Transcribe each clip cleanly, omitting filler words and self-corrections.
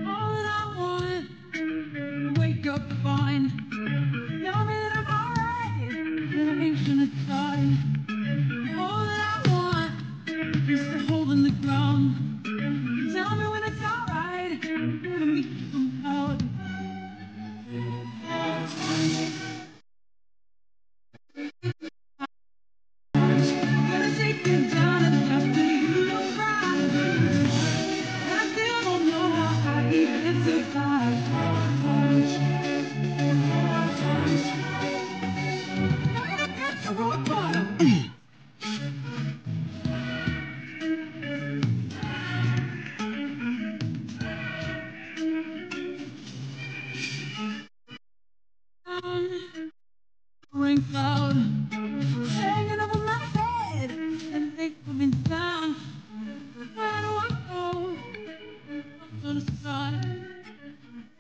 All that I want, wake up fine. Tell me that I'm alright, that I ain't gonna die. All that I want is to hold in the ground. Tell me when it's alright, to meet some out. Gonna take you down and after you don't cry. I still don't know how I even survive. Rock bottom. Rain cloud hanging over my head and they coming down. Where do I go? Up to the sky.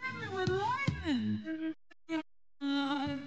Everywhere lightning. Yeah, alive.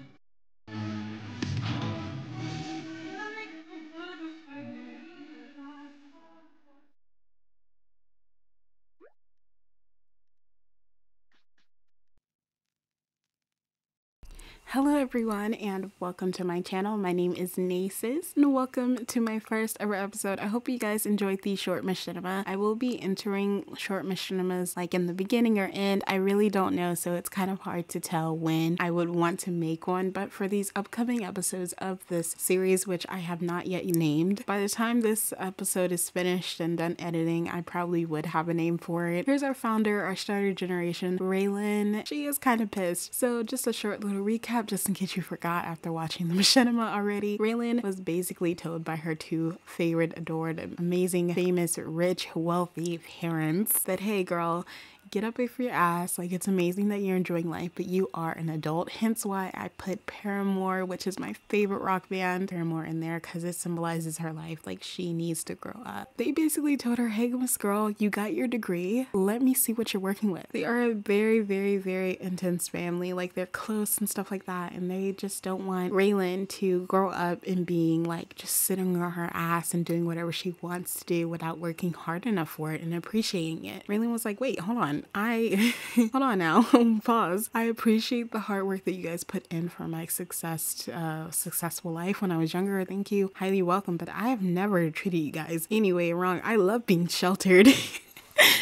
Hello everyone and welcome to my channel. My name is 𝐓𝐴𝐸𝐸 and welcome to my first ever episode. I hope you guys enjoyed the short machinima. I will be entering short machinimas like in the beginning or end. I really don't know, so it's kind of hard to tell when I would want to make one, but for these upcoming episodes of this series, which I have not yet named, by the time this episode is finished and done editing, I probably would have a name for it. Here's our founder, our starter generation, 𝐸𝐸𝐻. She is kind of pissed. So just a short little recap just in case you forgot after watching the machinima already. 𝐸𝐸𝐻 was basically told by her two favorite, adored, amazing, famous, rich, wealthy parents that, hey girl, get up off your ass. Like, it's amazing that you're enjoying life, but you are an adult. Hence why I put Paramore, which is my favorite rock band, Paramore in there because it symbolizes her life. Like, she needs to grow up. They basically told her, hey, Miss Girl, you got your degree. Let me see what you're working with. They are a very, very, very intense family. Like, they're close and stuff like that. And they just don't want 𝐸𝐸𝐻 to grow up and being like just sitting on her ass and doing whatever she wants to do without working hard enough for it and appreciating it. 𝐸𝐸𝐻 was like, wait, hold on. Hold on now, pause. I appreciate the hard work that you guys put in for my successful life when I was younger. Thank you, highly welcome, but I have never treated you guys anyway wrong. I love being sheltered.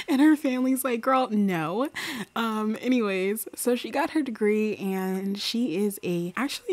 And her family's like, girl, no. Anyways, so she got her degree and she is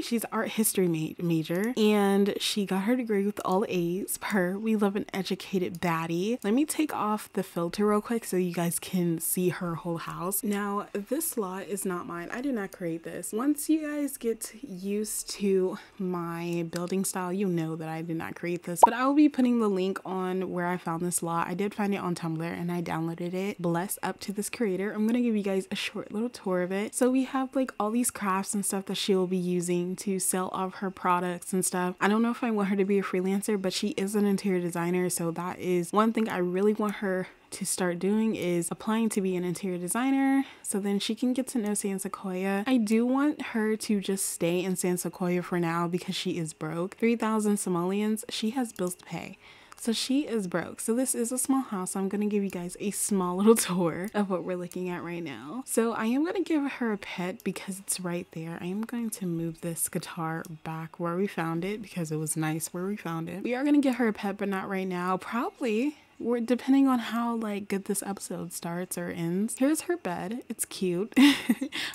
she's art history major, and she got her degree with all A's. We love an educated baddie. Let me take off the filter real quick so you guys can see her whole house. Now, this lot is not mine. I did not create this. Once you guys get used to my building style, you know that I did not create this, but I will be putting the link on where I found this lot. I did find it on Tumblr and I downloaded it. Bless up to this creator. I'm gonna give you guys a short little tour of it. So we have like all these crafts and stuff that she will be using to sell off her products and stuff. I don't know if I want her to be a freelancer, but she is an interior designer, so that is one thing I really want her to start doing, is applying to be an interior designer so then she can get to know San Sequoia. I do want her to just stay in San Sequoia for now because she is broke. 3,000 simoleons, she has bills to pay. So she is broke. So this is a small house. So I'm going to give you guys a small little tour of what we're looking at right now. So I am going to give her a pet because it's right there. I am going to move this guitar back where we found it because it was nice where we found it. We are going to get her a pet, but not right now. Probably depending on how like good this episode starts or ends. Here's her bed. It's cute.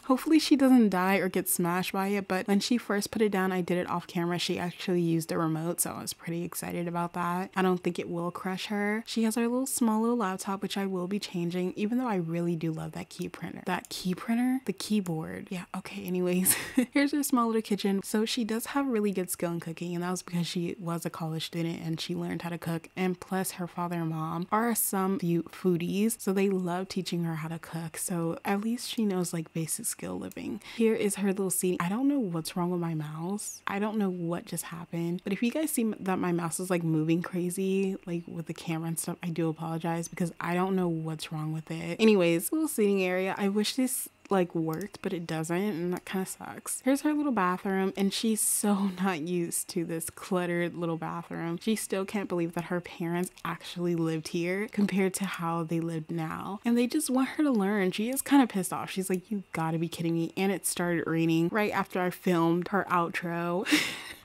Hopefully she doesn't die or get smashed by it, but when she first put it down, I did it off camera. She actually used a remote, so I was pretty excited about that. I don't think it will crush her. She has her small little laptop, which I will be changing, even though I really do love that key printer. That key printer? The keyboard. Yeah, okay, anyways. Here's her small little kitchen. So she does have really good skill in cooking, and that was because she was a college student and she learned how to cook, and plus her father and mom are some foodies, so they love teaching her how to cook. So at least she knows like basic skill living. Here is her little seat. I don't know what's wrong with my mouse. I don't know what just happened, but if you guys see that my mouse is like moving crazy, like with the camera and stuff, I do apologize because I don't know what's wrong with it. Anyways, little seating area. I wish this like worked, but it doesn't, and that kind of sucks. Here's her little bathroom, and she's so not used to this cluttered little bathroom. She still can't believe that her parents actually lived here compared to how they lived now, and they just want her to learn. She is kind of pissed off. She's like, you gotta be kidding me. And it started raining right after I filmed her outro.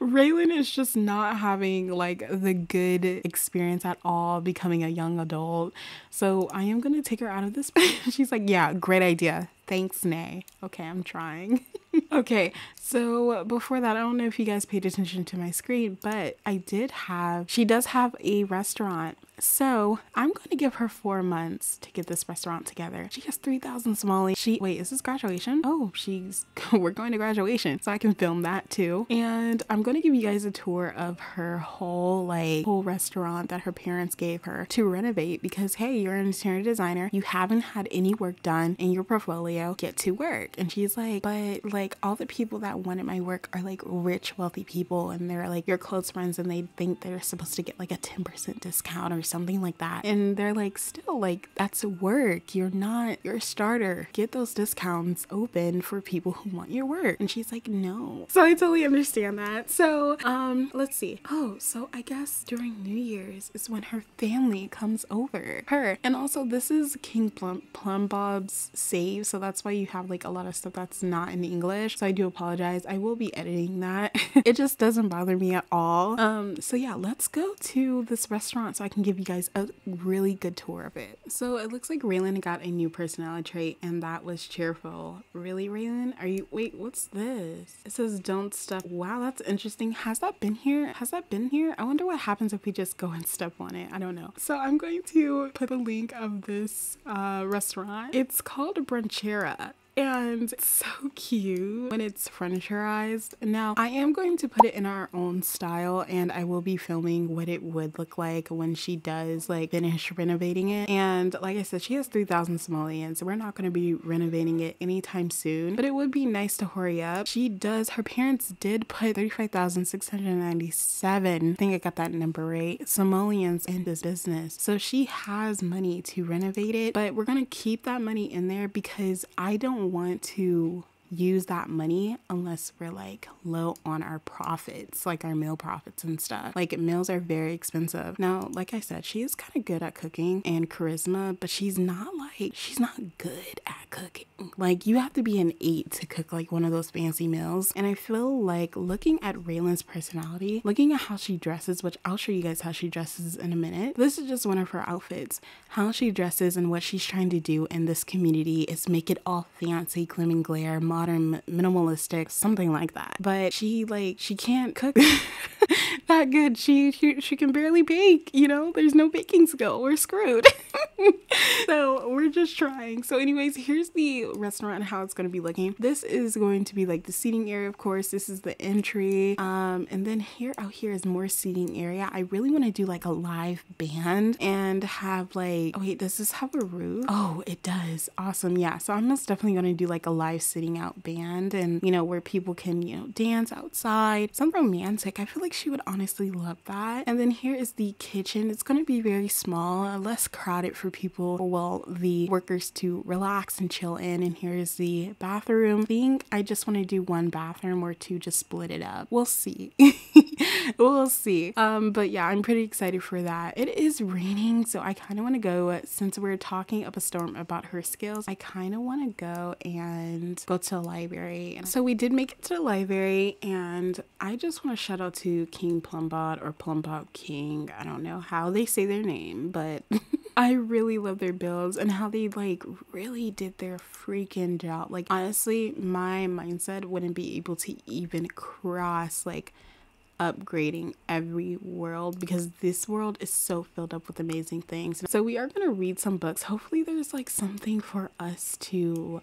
Raylan is just not having like the good experience at all becoming a young adult, so I am gonna take her out of this. She's like, yeah, great idea. Thanks, Nay. Okay, I'm trying. Okay, so before that, I don't know if you guys paid attention to my screen, but she does have a restaurant. So I'm going to give her 4 months to get this restaurant together. She has 3,000 Somali. Wait, is this graduation? Oh, we're going to graduation, so I can film that too. And I'm going to give you guys a tour of her whole restaurant that her parents gave her to renovate, because hey, you're an interior designer. You haven't had any work done in your portfolio. Get to work. And she's like, but like all the people that wanted my work are like rich, wealthy people, and they're like your close friends, and they think they're supposed to get like a 10% discount or something like that. And they're like, still, like, that's work. You're a starter. Get those discounts open for people who want your work. And she's like, no. So I totally understand that. So let's see. Oh, so I guess during New Year's is when her family comes over. And also this is King Plum Bob's save, so that's why you have like a lot of stuff that's not in English. So I do apologize. I will be editing that. It just doesn't bother me at all. So yeah, let's go to this restaurant so I can give you guys a really good tour of it. So it looks like Raylan got a new personality trait, and that was cheerful. Really, Raylan? Wait, what's this? It says don't step. Wow, that's interesting. Has that been here? I wonder what happens if we just go and step on it. I don't know. So I'm going to put a link of this restaurant. It's called Branchera. And it's so cute when it's furniturized. Now, I am going to put it in our own style, and I will be filming what it would look like when she does like finish renovating it. And like I said, she has 3,000 Somalians, so we're not going to be renovating it anytime soon, but it would be nice to hurry up. Her parents did put 35,697, I think I got that number right, Somalians in this business. So she has money to renovate it, but we're going to keep that money in there because I don't want to use that money unless we're like low on our profits, like our meal profits and stuff. Like meals are very expensive. Now, like I said, she is kind of good at cooking and charisma, but she's not good at cooking. Like you have to be an 8 to cook like one of those fancy meals. And I feel like looking at Raylan's personality, looking at how she dresses, which I'll show you guys how she dresses in a minute. This is just one of her outfits. How she dresses and what she's trying to do in this community is make it all fancy, glim and glare, modern, minimalistic, something like that. But she can't cook that good. She can barely bake, you know? There's no baking skill. We're screwed. So we're just trying. So anyways, here's the restaurant and how it's going to be looking. This is going to be like the seating area, of course. This is the entry. And then out here is more seating area. I really want to do like a live band and have like, oh wait, does this have a roof? Oh, it does. Awesome. Yeah. So I'm most definitely going to do like a live sitting out band, and you know, where people can, you know, dance outside. Something romantic. I feel like she would honestly love that. And then here is the kitchen. It's going to be very small, less crowded for people, well, the workers to relax and chill in. And here's the bathroom. I think I just want to do one bathroom or two, just split it up. We'll see. We'll see. But yeah, I'm pretty excited for that. It is raining, so I kind of want to go, since we're talking up a storm about her skills, I kind of want to go to the library. And so we did make it to the library, and I just want to shout out to King Plumbot or Plumbot King. I don't know how they say their name, but I really love their builds and how they like really did their freaking job. Like honestly, my mindset wouldn't be able to even cross like upgrading every world, because this world is so filled up with amazing things. So we are going to read some books. Hopefully there's like something for us to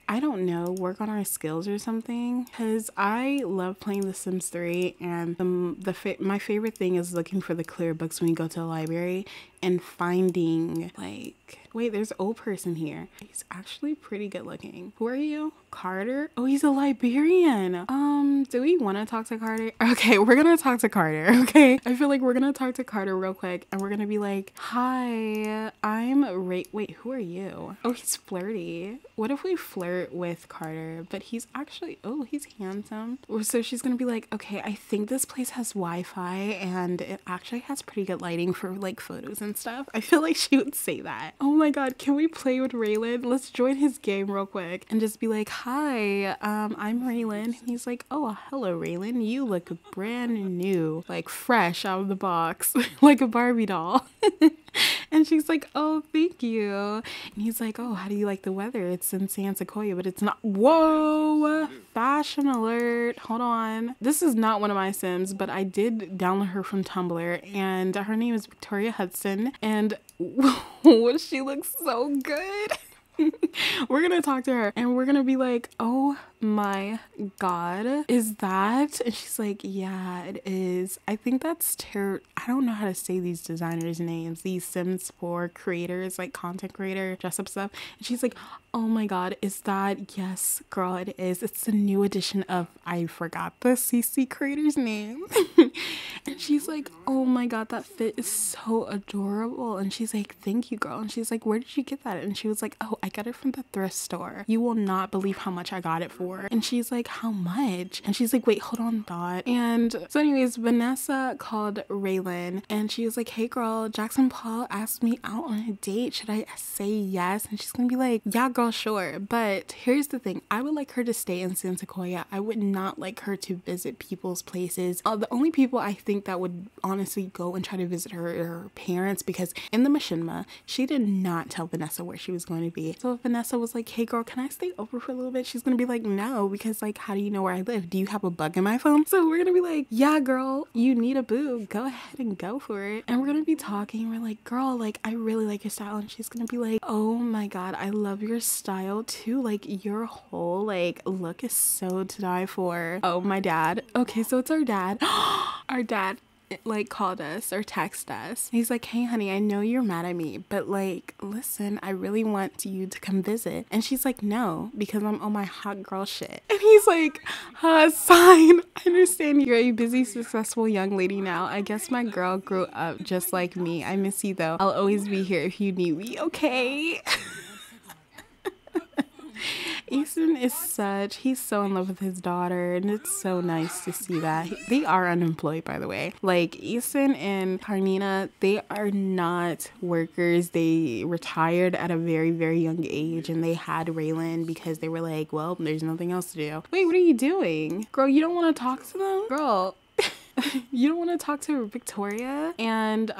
I don't know, work on our skills or something, because I love playing The Sims 3, and my favorite thing is looking for the clear books when you go to the library and finding like, wait, there's an old person here. He's actually pretty good looking. Who are you? Carter? Oh, he's a Liberian. Do we want to talk to Carter? Okay, we're gonna talk to Carter. Okay, I feel like we're gonna talk to Carter real quick, and we're gonna be like, hi, I'm wait, who are you? Oh, he's flirty. What if we flirt with Carter? But he's actually, oh, he's handsome. So she's gonna be like, okay, I think this place has Wi-Fi and it actually has pretty good lighting for like photos and stuff. I feel like she would say that. Oh my god, can we play with Raylan? Let's join his game real quick and just be like, hi, I'm Raylan. And he's like, oh, hello Raylan, you look brand new, like fresh out of the box, like a Barbie doll. And she's like, oh, thank you. And he's like, oh, how do you like the weather? It's in San Sequoia, but it's not. Whoa, fashion alert. Hold on. This is not one of my Sims, but I did download her from Tumblr, and her name is Victoria Hudson, and she looks so good. We're gonna talk to her and we're gonna be like, oh my god, is that? And she's like, yeah, it is. I think that's I don't know how to say these designers' names, these Sims 4 creators, like content creator dress up stuff. And she's like, oh my god, is that? Yes, girl, it is. It's the new edition of, I forgot the CC creator's name. And she's like, oh my god, that fit is so adorable. And she's like, thank you, girl. And she's like, where did you get that? And she was like, oh, I got it from the thrift store. You will not believe how much I got it for. And she's like, how much? And she's like, wait, hold on, Dot. And so anyways, Vanessa called Raylan and she was like, hey girl, Jackson Paul asked me out on a date. Should I say yes? And she's gonna be like, yeah girl, sure. But here's the thing, I would like her to stay in San Sequoia. I would not like her to visit people's places. The only people I think that would honestly go and try to visit her are her parents, because in the machinima, she did not tell Vanessa where she was going to be. So if Vanessa was like, hey girl, can I stay over for a little bit? She's gonna be like, no, because like, how do you know where I live? Do you have a bug in my phone? So we're gonna be like, yeah girl, you need a boo, go ahead and go for it. And we're gonna be talking, we're like, girl, like I really like your style. And she's gonna be like, oh my god, I love your style too, like your whole like look is so to die for. Oh, my dad. Okay, so it's our dad. Our dad like called us or texted us. He's like, hey honey, I know you're mad at me, but like listen, I really want you to come visit. And she's like, no, because I'm on my hot girl shit. And he's like, fine, I understand you're a busy, successful young lady now. I guess my girl grew up just like me. I miss you though. I'll always be here if you need me, okay? 𝐓𝐴 is he's so in love with his daughter, and it's so nice to see that. They are unemployed, by the way. Like 𝐓𝐴 and Karnina, they are not workers. They retired at a very, very young age, and they had Raylan because they were like, well, there's nothing else to do. Wait, what are you doing? Girl, you don't want to talk to them? Girl. You don't want to talk to Victoria and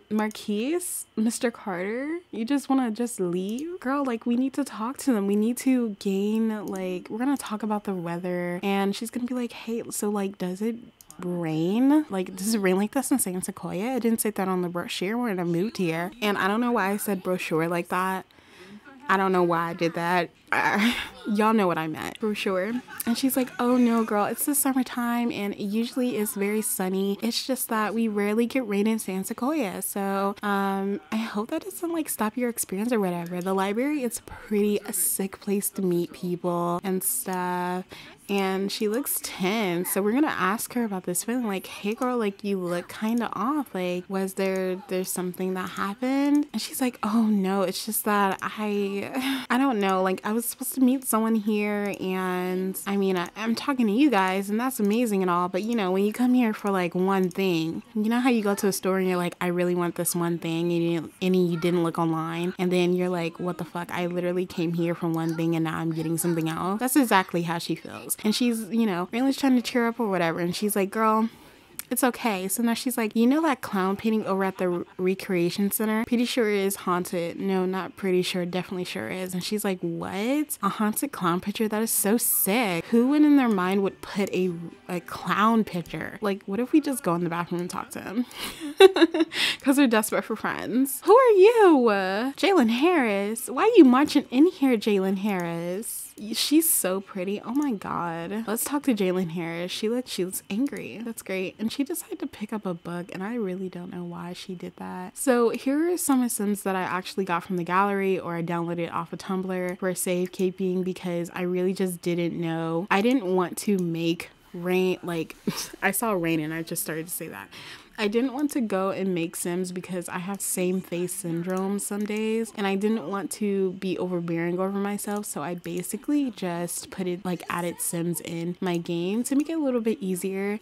Marquise, Mr. Carter? You just want to just leave? Girl, like we need to talk to them. We need to gain, like, we're going to talk about the weather. And she's going to be like, hey, so like, does it rain? Like, does it rain like this in San Sequoia? I didn't say that on the brochure when I moved here. And I don't know why I said brochure like that. I don't know why I did that. Y'all know what I meant, for sure. And she's like, oh no girl, it's the summertime and it usually is very sunny. It's just that we rarely get rain in San Sequoia. So I hope that doesn't like stop your experience or whatever. The library is pretty a sick place to meet people and stuff. And she looks tense, so we're gonna ask her about this feeling, like, hey girl, like you look kind of off, like was there's something that happened? And she's like, oh no, it's just that I don't know, like I was supposed to meet someone here, and I mean I'm talking to you guys and that's amazing and all, but you know, when you come here for like one thing, you know how you go to a store and you're like, I really want this one thing, and you didn't look online, and then you're like, what the fuck, I literally came here for one thing and now I'm getting something else. That's exactly how she feels. And she's, you know, Raylan's trying to cheer up or whatever, and she's like, girl, It's okay. So now she's like, you know that clown painting over at the recreation center? Pretty sure it is haunted. No, not pretty sure, definitely sure it is. And she's like, what? A haunted clown picture? That is so sick. Who would in their mind would put a clown picture? Like, what if we just go in the bathroom and talk to him? Because they're desperate for friends. Who are you? Jalen Harris. Why are you marching in here, Jalen Harris? She's so pretty. Oh my god. Let's talk to Jalen Harris. She looks angry. That's great. And she decided to pick up a book, and I really don't know why she did that. So here are some of the Sims that I actually got from the gallery, or I downloaded off of Tumblr for safekeeping, because I really just didn't know. I didn't want to make rain, like I saw rain and I just started to say that. I didn't want to go and make Sims because I have same face syndrome some days, and I didn't want to be overbearing over myself, so I basically just put it like added Sims in my game to make it a little bit easier.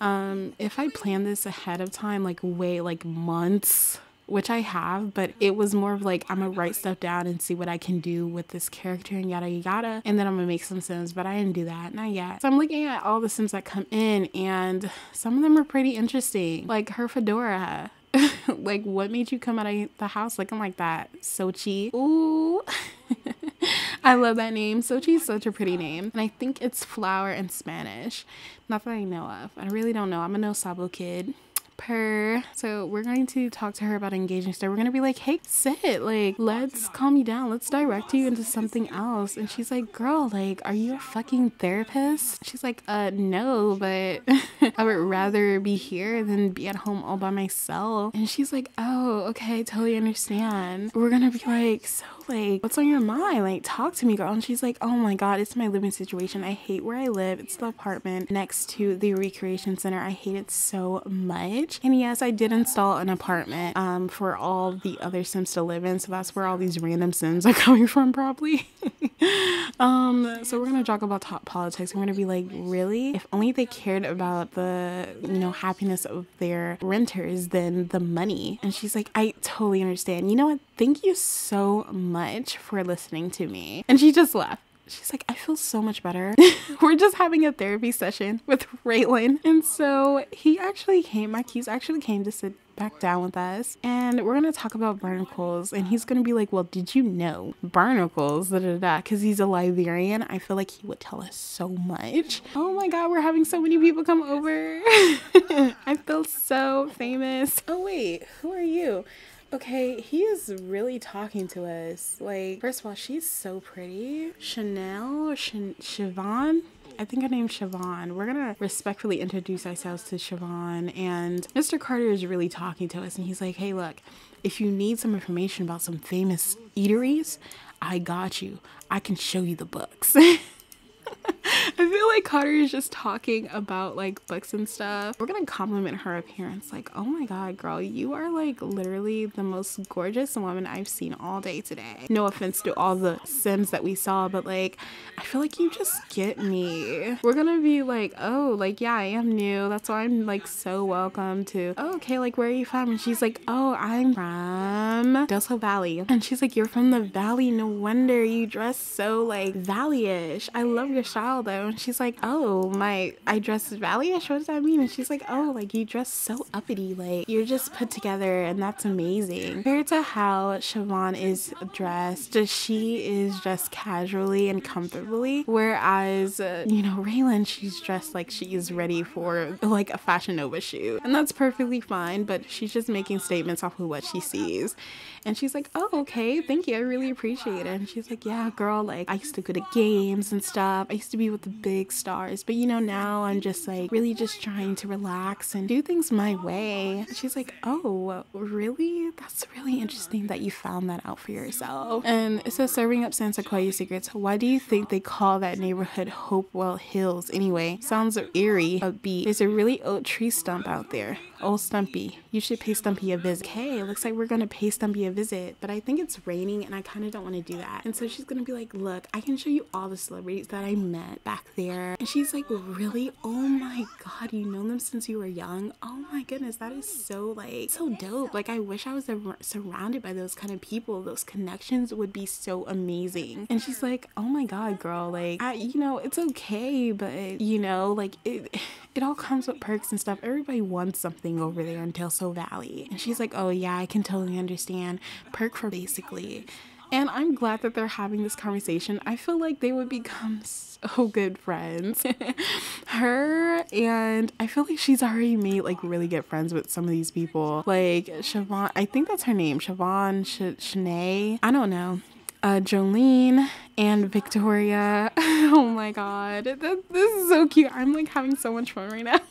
If I planned this ahead of time, like months, which I have, but it was more of like, I'm gonna write stuff down and see what I can do with this character and yada yada, and then I'm gonna make some Sims, but I didn't do that, not yet. So I'm looking at all the Sims that come in, and some of them are pretty interesting, like her fedora. Like, what made you come out of the house looking like that? Sochi. Ooh. I love that name. Sochi is such a pretty name, and I think it's flower in Spanish. Not that I know of. I really don't know. I'm a no sabo kid. So we're going to talk to her about engaging stuff. We're gonna be like, hey, sit, like, let's calm you down, let's direct you into something else. And she's like, girl, like, are you a fucking therapist? She's like, no, but I would rather be here than be at home all by myself. And she's like, oh, okay, totally understand. We're gonna be like, so like, what's on your mind? Like, talk to me, girl. And she's like, oh my god, it's my living situation. I hate where I live. It's the apartment next to the recreation center. I hate it so much. And yes, I did install an apartment for all the other Sims to live in, so that's where all these random Sims are coming from probably. So we're gonna talk about top politics. We're gonna be like, really? If only they cared about the, you know, happiness of their renters than the money. And she's like, I totally understand. You know what? Thank you so much for listening to me. And she just left. She's like, I feel so much better. We're just having a therapy session with Raylan. And so he actually came, Marquise actually came to sit back down with us, and we're gonna talk about barnacles, and he's gonna be like, well, did you know barnacles, because he's a librarian. I feel like he would tell us so much. Oh my god, we're having so many people come over. I feel so famous. Oh wait, who are you? Okay, he is really talking to us. Like, first of all, she's so pretty. Chanel or Siobhan? I think her name's Siobhan. We're gonna respectfully introduce ourselves to Siobhan, and Mr. Carter is really talking to us, and he's like, hey, look, if you need some information about some famous eateries, I got you. I can show you the books. I feel like Carter is just talking about like books and stuff. We're gonna compliment her appearance, like, oh my god, girl, you are like literally the most gorgeous woman I've seen all day today. No offense to all the Sims that we saw, but like, I feel like you just get me. We're gonna be like, oh, like, yeah, I am new, that's why I'm like so welcome to, oh, okay, like, where are you from? And she's like, oh, I'm from Del Sol Valley. And she's like, you're from the valley, no wonder you dress so like valley-ish. I love your style though. And she's like, oh, I dress valley-ish? What does that mean? And she's like, oh, like, you dress so uppity, like, you're just put together, and that's amazing. Compared to how Siobhan is dressed, she is dressed casually and comfortably, whereas you know, Raylan, she's dressed like she is ready for like a Fashion Nova shoot, and that's perfectly fine, but she's just making statements off of what she sees. And she's like, oh, okay, thank you, I really appreciate it. And she's like, yeah, girl, like, I used to go to games and stuff, I used to be with the big stars, but you know, now I'm just like really just trying to relax and do things my way. And she's like, oh, really? That's really interesting that you found that out for yourself. And it says, serving up San Sequoia secrets. Why do you think they call that neighborhood Hopewell Hills anyway? Sounds eerie, upbeat. There's a really old tree stump out there. Old Stumpy. You should pay Stumpy a visit. Okay, it looks like we're gonna pay Stumpy a visit, but I think it's raining and I kind of don't want to do that. And so she's gonna be like, look, I can show you all the celebrities that I met back back there. And she's like, really? Oh my god, you know them since you were young? Oh my goodness, that is so like so dope. Like I wish I was surrounded by those kind of people. Those connections would be so amazing. And she's like, oh my god, girl, like you know, it's okay, but you know, like it all comes with perks and stuff. Everybody wants something over there in ♦ Valley. And she's like, oh yeah, I can totally understand. Perk for basically. And I'm glad that they're having this conversation. I feel like they would become so good friends. Her, and I feel like she's already made like really good friends with some of these people. Like Siobhan, I think that's her name. Siobhan, Shanae, I don't know. Jolene and Victoria. Oh my god. This is so cute. I'm like having so much fun right now.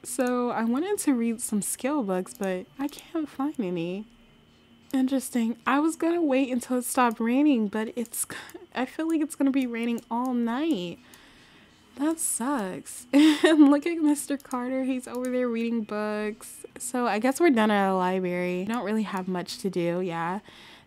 So I wanted to read some skill books, but I can't find any. Interesting. I was gonna wait until it stopped raining, but I feel like it's gonna be raining all night. That sucks. And look at Mr. Carter. He's over there reading books. So I guess we're done at a library. We don't really have much to do, yeah.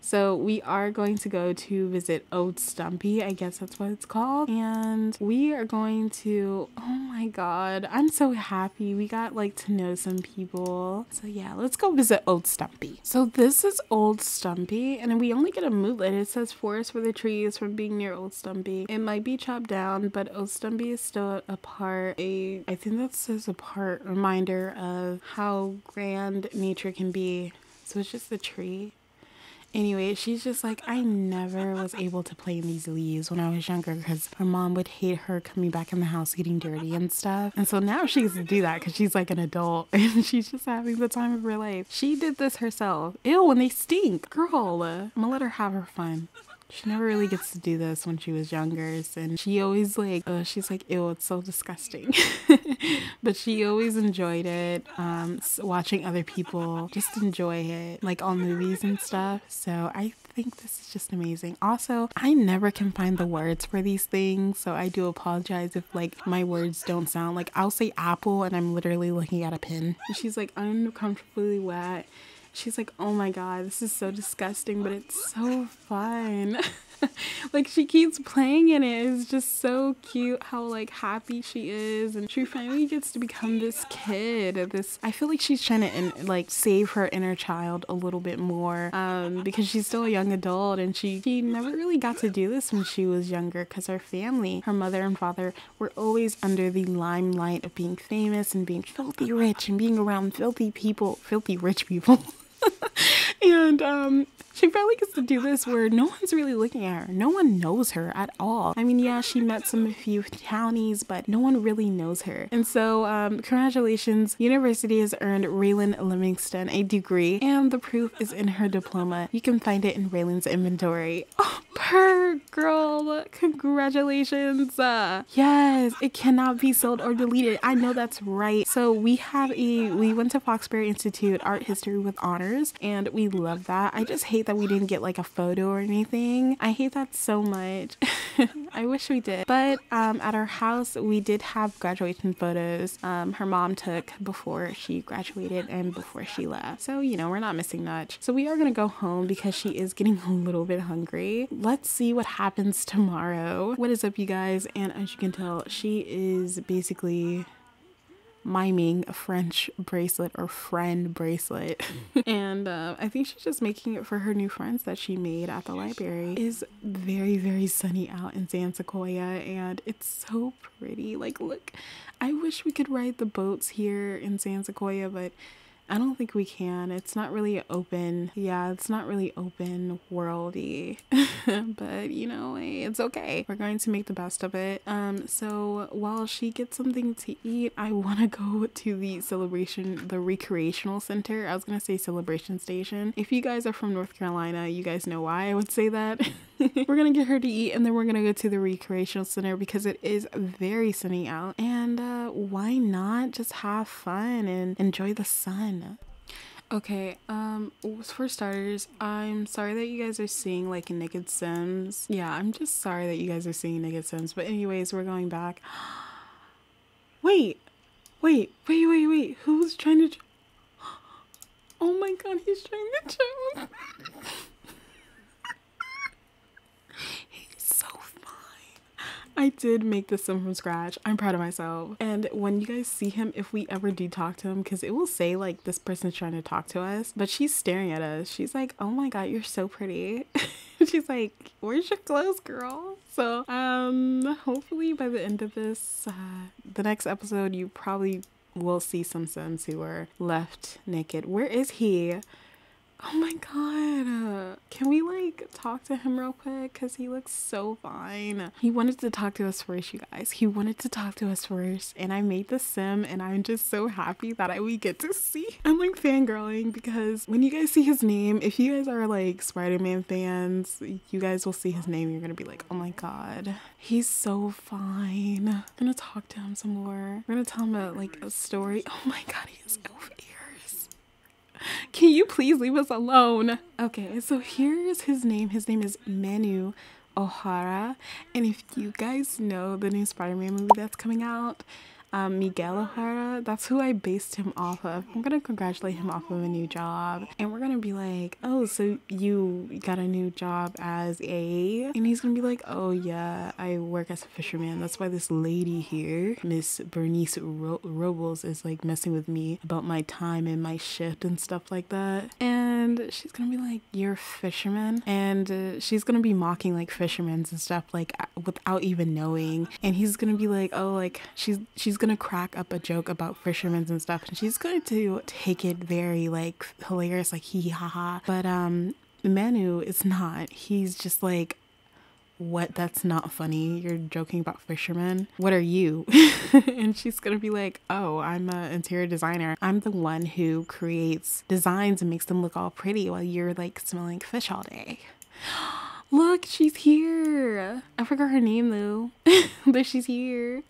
So we are going to go to visit 𝐲𝐻𝐿, I guess that's what it's called. And we are going to, oh my god, I'm so happy. We got like to know some people. So yeah, let's go visit 𝐲𝐻𝐿. So this is 𝐲𝐻𝐿, and we only get a moodlet. It says forest for the trees from being near 𝐲𝐻𝐿. It might be chopped down, but 𝐲𝐻𝐿 is still a part, I think that says a part reminder of how grand nature can be. So it's just the tree. Anyway, she's just like, I never was able to play in these leaves when I was younger because her mom would hate her coming back in the house getting dirty and stuff. And so now she gets to do that because she's like an adult and she's just having the time of her life. She did this herself. Ew, and they stink. Girl, I'm gonna let her have her fun. She never really gets to do this when she was younger, and she always like, she's like, ew, it's so disgusting. But she always enjoyed it, watching other people just enjoy it, like all movies and stuff. So I think this is just amazing. Also, I never can find the words for these things, so I do apologize if like my words don't sound like, I'll say apple and I'm literally looking at a pin. And she's like, uncomfortably wet. She's like, oh my god, this is so disgusting, but it's so fun. Like she keeps playing in it. It's just so cute how like happy she is, and she finally gets to become this kid. I feel like she's trying to like save her inner child a little bit more, because she's still a young adult, and she never really got to do this when she was younger because her family, her mother and father, were always under the limelight of being famous and being filthy rich and being around filthy rich people. And she finally gets to do this where no one's really looking at her. No one knows her at all. I mean, yeah, she met a few townies, but no one really knows her. And so, congratulations, university has earned Raylan Livingston a degree, and the proof is in her diploma. You can find it in Raylan's inventory. Oh, her girl, congratulations. Yes, it cannot be sold or deleted. I know that's right. So we went to Foxbury Institute Art History with honors, and we love that. I just hate that we didn't get like a photo or anything. I hate that so much. I wish we did. But at our house we did have graduation photos her mom took before she graduated and before she left. So you know, we're not missing much. So we are gonna go home because she is getting a little bit hungry. Let's see what happens tomorrow. What is up, you guys? And as you can tell, she is basically miming a French bracelet or friend bracelet. And I think she's just making it for her new friends that she made at the library. It is very, very sunny out in San Sequoia, and it's so pretty. Like, look, I wish we could ride the boats here in San Sequoia, but I don't think we can. It's not really open. Yeah, it's not really open worldy. But you know, it's okay. We're going to make the best of it. So while she gets something to eat, I want to go to the recreational center. I was gonna say celebration station. If you guys are from North Carolina, you guys know why I would say that. We're gonna get her to eat, and then we're gonna go to the recreational center because it is very sunny out, and why not just have fun and enjoy the sun. Okay, for starters, I'm sorry that you guys are seeing like naked Sims. Yeah, I'm just sorry that you guys are seeing naked Sims. But anyways, we're going back. Wait. Who's trying to? Oh my god, he's trying to choke. I did make this sim from scratch. I'm proud of myself. And when you guys see him, if we ever do talk to him, because it will say like this person's trying to talk to us, but she's staring at us. She's like, oh my god, you're so pretty. She's like, where's your clothes, girl? So hopefully by the end of this, the next episode, you probably will see some sims who are left naked. Where is he? Oh my god, can we like talk to him real quick, because he looks so fine. He wanted to talk to us first, you guys. He wanted to talk to us first, and I made the sim, and I'm just so happy that we get to see. I'm like fangirling, because when you guys see his name, if you guys are like Spider-Man fans, you guys will see his name, you're gonna be like, oh my god, he's so fine. I'm gonna talk to him some more. We're gonna tell him a story. Oh my god, he has elf ears. Can you please leave us alone? Okay, so here's his name. His name is 𝐬𝐸 O'Hara. And if you guys know the new Spider-Man movie that's coming out, Miguel O'Hara, that's who I based him off of. I'm gonna congratulate him off of a new job, and we're gonna be like, oh, so you got a new job as a, and he's gonna be like, oh yeah, I work as a fisherman. That's why this lady here, Miss Bernice Robles, is like messing with me about my time and my shift and stuff like that. And she's gonna be like, you're a fisherman? And she's gonna be mocking like fishermen and stuff, like without even knowing. And he's gonna be like, oh, like she's gonna crack up a joke about fishermen and stuff, and she's going to take it very like hilarious, like hee hee ha ha. But 𝐬𝐸 is not. He's just like, what? That's not funny. You're joking about fishermen. What are you? And she's gonna be like, oh, I'm an interior designer. I'm the one who creates designs and makes them look all pretty while you're like smelling fish all day. Look, she's here. I forgot her name though, but she's here.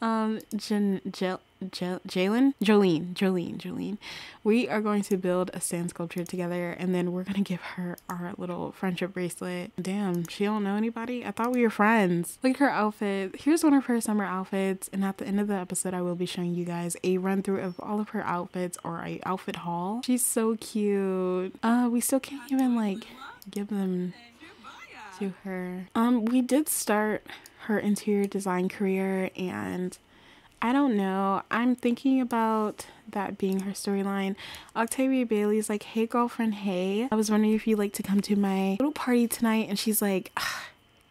Jolene. We are going to build a sand sculpture together, and then we're gonna give her our little friendship bracelet. Damn, she don't know anybody? I thought we were friends. Look at her outfit. Here's one of her summer outfits, and at the end of the episode, I will be showing you guys a run through of all of her outfits, or a outfit haul. She's so cute. We still can't even like give them to her. We did start her interior design career, and I don't know, I'm thinking about that being her storyline. Octavia Bailey's like, hey girlfriend, hey, I was wondering if you'd like to come to my little party tonight. And she's like,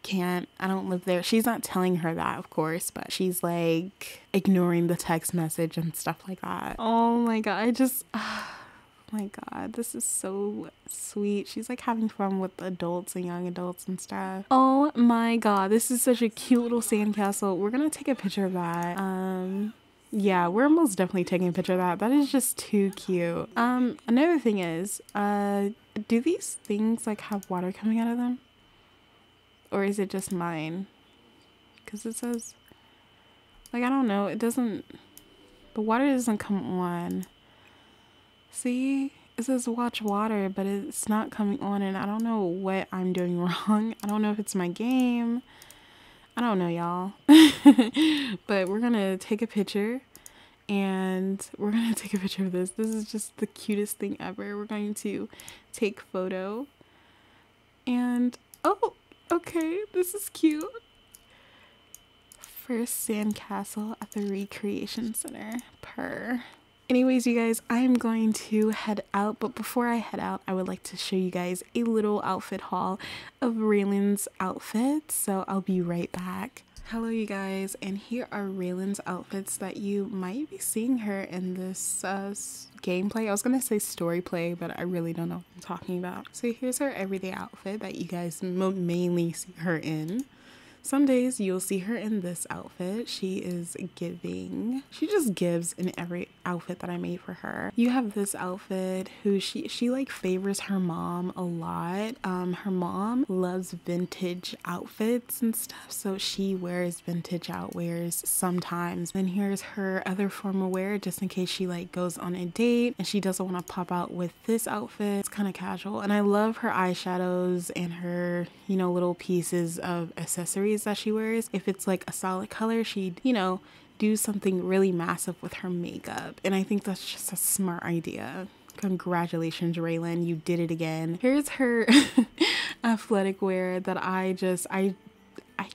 can't, I don't live there. She's not telling her that, of course, but she's like ignoring the text message and stuff like that. Oh my god, I just my god, this is so sweet. She's like having fun with adults and young adults and stuff. Oh my god, this is such a cute little sandcastle. We're gonna take a picture of that. Yeah, we're most definitely taking a picture of that. That is just too cute. Another thing is, do these things like have water coming out of them? Or is it just mine? Because it says, like, I don't know, it doesn't, the water doesn't come on. See, it says watch water, but it's not coming on, and I don't know what I'm doing wrong. I don't know if it's my game. I don't know, y'all. But we're gonna take a picture, and we're gonna take a picture of this. This is just the cutest thing ever. We're going to take photo, and oh, okay, this is cute. First sandcastle at the Recreation Center. Purr. Anyways, you guys, I'm going to head out, but before I head out, I would like to show you guys a little outfit haul of Raylan's outfits, so I'll be right back. Hello, you guys, and here are Raylan's outfits that you might be seeing her in this gameplay. I was gonna say story play, but I really don't know what I'm talking about. So here's her everyday outfit that you guys mainly see her in. Some days you'll see her in this outfit. She just gives in every outfit that I made for her. You have this outfit who she like favors her mom a lot. Her mom loves vintage outfits and stuff, so she wears vintage outwears sometimes. Then here's her other formal wear, just in case she like goes on a date and she doesn't want to pop out with this outfit. It's kind of casual, and I love her eyeshadows and her, you know, little pieces of accessories that she wears. If it's like a solid color, she'd, you know, do something really massive with her makeup, and I think that's just a smart idea. Congratulations, Raylan, you did it again. Here's her athletic wear that I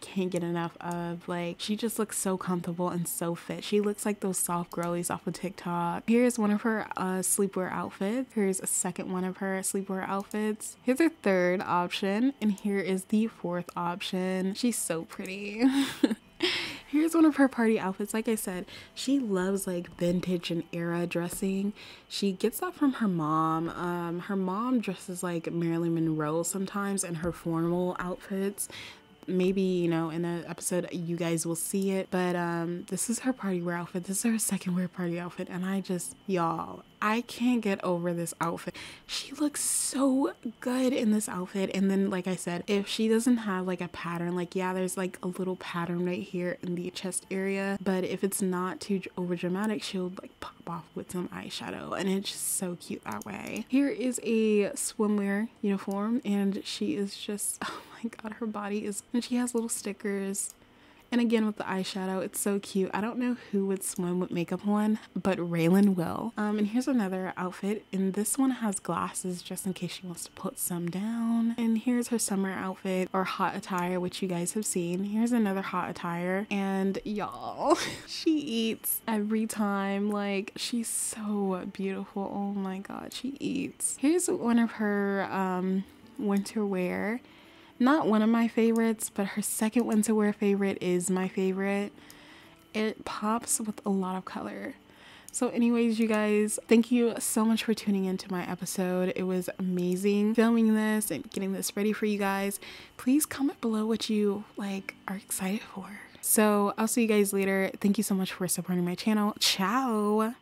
can't get enough of. Like, she just looks so comfortable and so fit. She looks like those soft girlies off of TikTok. Here's one of her sleepwear outfits. Here's a second one of her sleepwear outfits. Here's her third option, and here is the fourth option. She's so pretty. Here's one of her party outfits. Like I said, she loves like vintage and era dressing. She gets that from her mom. Her mom dresses like Marilyn Monroe sometimes in her formal outfits. Maybe, you know, in an episode you guys will see it, but this is her party wear outfit. This is her second wear party outfit, and I just, y'all, I can't get over this outfit. She looks so good in this outfit. And then, like I said, if she doesn't have like a pattern, like, yeah, there's like a little pattern right here in the chest area, but if it's not too over dramatic, she'll like pop off with some eyeshadow, and it's just so cute that way. Here is a swimwear uniform, and she is just, oh my god, her body is, and she has little stickers. And again with the eyeshadow, it's so cute. I don't know who would swim with makeup on, but Raylan will. And here's another outfit, and this one has glasses just in case she wants to put some down. And here's her summer outfit, or hot attire, which you guys have seen. Here's another hot attire, and y'all, she eats every time. Like, she's so beautiful. Oh my god, she eats. Here's one of her winter wear. Not one of my favorites, but her second winter wear favorite is my favorite. It pops with a lot of color. So anyways, you guys, thank you so much for tuning into my episode. It was amazing filming this and getting this ready for you guys. Please comment below what you like are excited for. So I'll see you guys later. Thank you so much for supporting my channel. Ciao.